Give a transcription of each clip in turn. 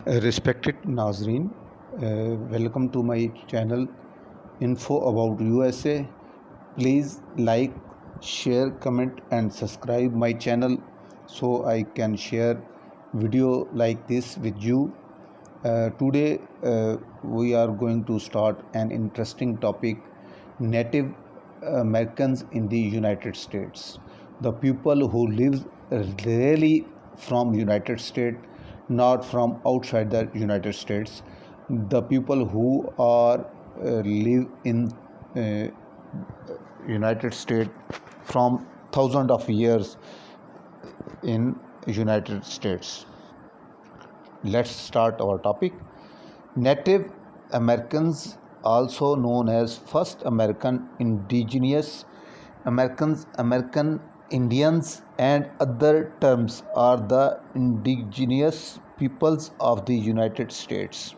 Respected Nazreen, welcome to my channel Info About USA. Please like, share, comment and subscribe my channel so I can share video like this with you. Today we are going to start an interesting topic: Native Americans in the United States. The people who live really from United States, not from outside the United States. The people who are live in United States from thousands of years in United States. Let's start our topic. Native Americans, also known as First American Indigenous Americans, American Indians, and other terms, are the indigenous peoples of the United States,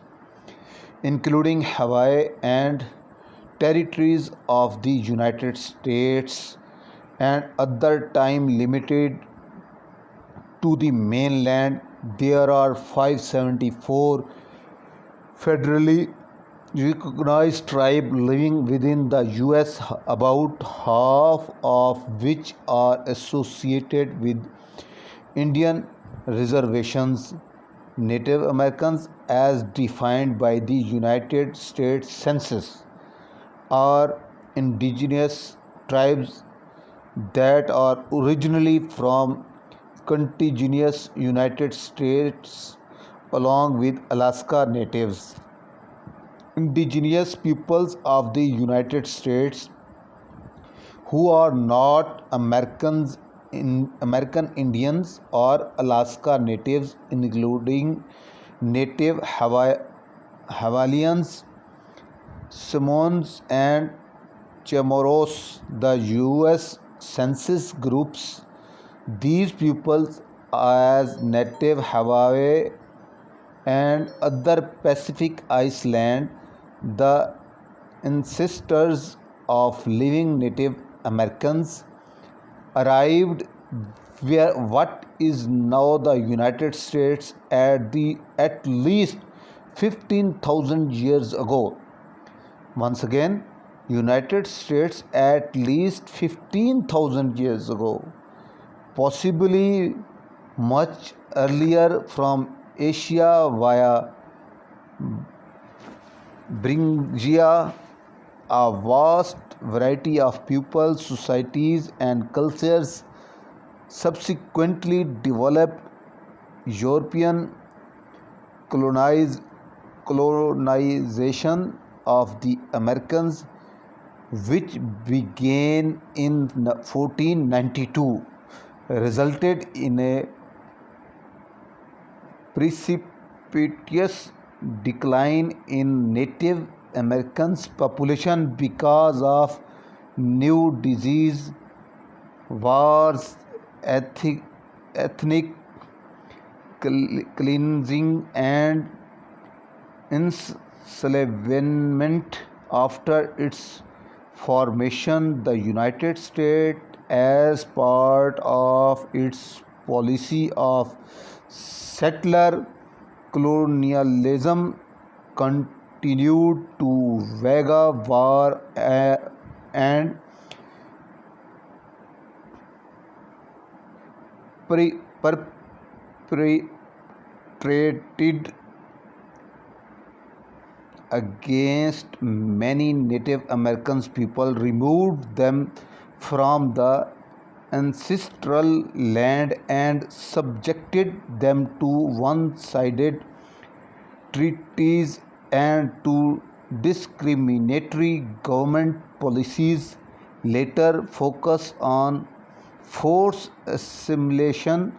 including Hawaii and territories of the United States and other time limited to the mainland. There are 574 federally recognized tribes living within the US, about half of which are associated with Indian reservations. Native Americans, as defined by the United States Census, are indigenous tribes that are originally from contiguous United States along with Alaska Natives. Indigenous peoples of the United States who are not American Indians or Alaska Natives, including Native Hawaiians, Samoans, and Chamorros. The U.S. Census groups these peoples as Native Hawaii and other Pacific Islands. The ancestors of living Native Americans arrived where what is now the United States at least 15,000 years ago. Once again, United States at least 15,000 years ago, possibly much earlier, from Asia via Beringia. A vast variety of peoples, societies, and cultures subsequently developed. European colonization of the Americans, which began in 1492, resulted in a precipitous decline in Native Americans' population because of new disease, wars, ethnic cleansing, and enslavement. After its formation, the United States, as part of its policy of settler colonialism, continued to wage war and perpetrated against many Native American people, removed them from the ancestral land and subjected them to one-sided treaties and to discriminatory government policies. Later focus on forced assimilation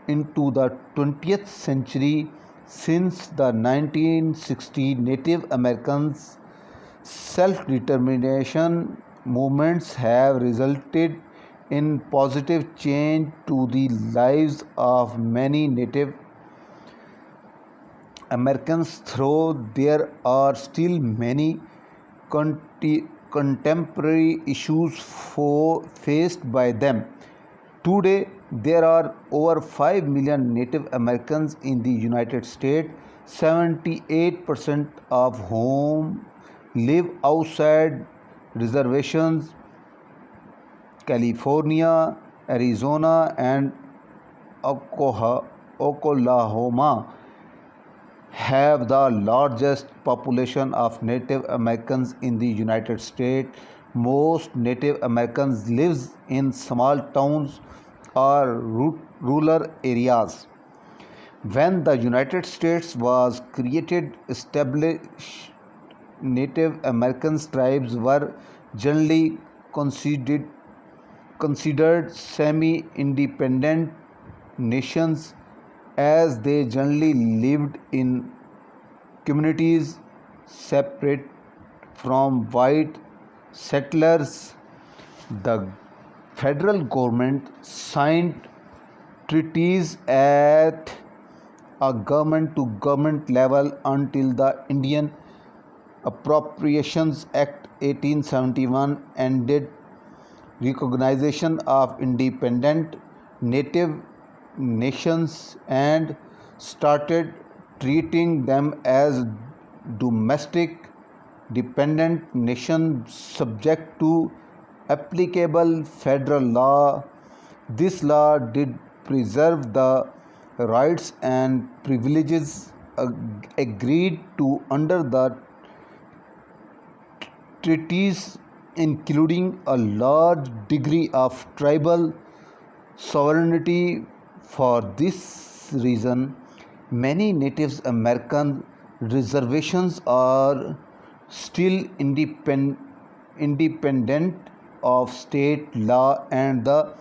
into the 20th century. Since the 1960s, Native Americans' self-determination movements have resulted in positive change to the lives of many Native Americans, though there are still many contemporary issues faced by them. Today, There are over 5 million Native Americans in the United States, 78% of whom live outside reservations. California, Arizona, and Oklahoma have the largest population of Native Americans in the United States. Most Native Americans live in small towns or rural areas. When the United States was created, established Native American tribes were generally considered semi-independent nations, as they generally lived in communities separate from white settlers. The federal government signed treaties at a government to government level until the Indian Appropriations Act 1871 ended recognition of independent native nations and started treating them as domestic dependent nations subject to applicable federal law. This law did preserve the rights and privileges agreed to under the treaties, including a large degree of tribal sovereignty. For this reason, many Native American reservations are still independent of state law, and the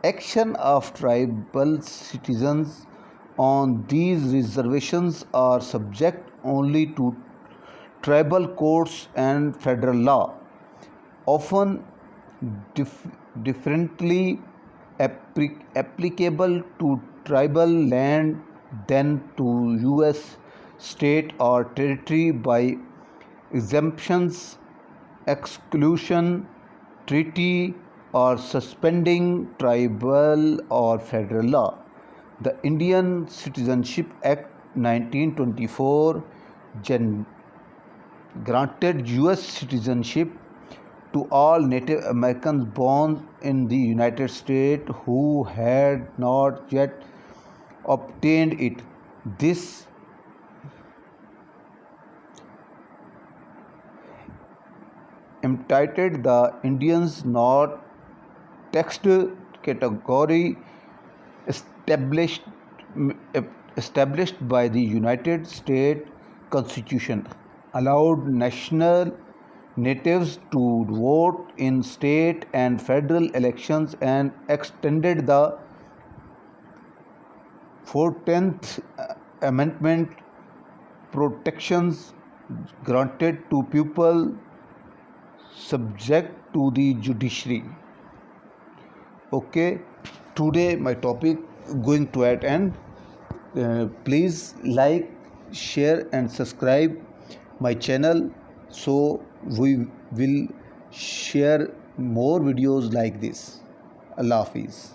action of tribal citizens on these reservations are subject only to tribal courts and federal law, often differently applicable to tribal land than to U.S. state or territory by exemptions, exclusion, treaty, or suspending tribal or federal law. The Indian Citizenship Act 1924 granted U.S. citizenship to all Native Americans born in the United States who had not yet obtained it. This entitled the Indians not taxed category established by the United States Constitution, allowed national natives to vote in state and federal elections, and extended the 14th Amendment protections granted to people subject to the judiciary. Okay, today my topic going to at end. Please like, share and subscribe my channel, so we will share more videos like this. Allah Hafiz.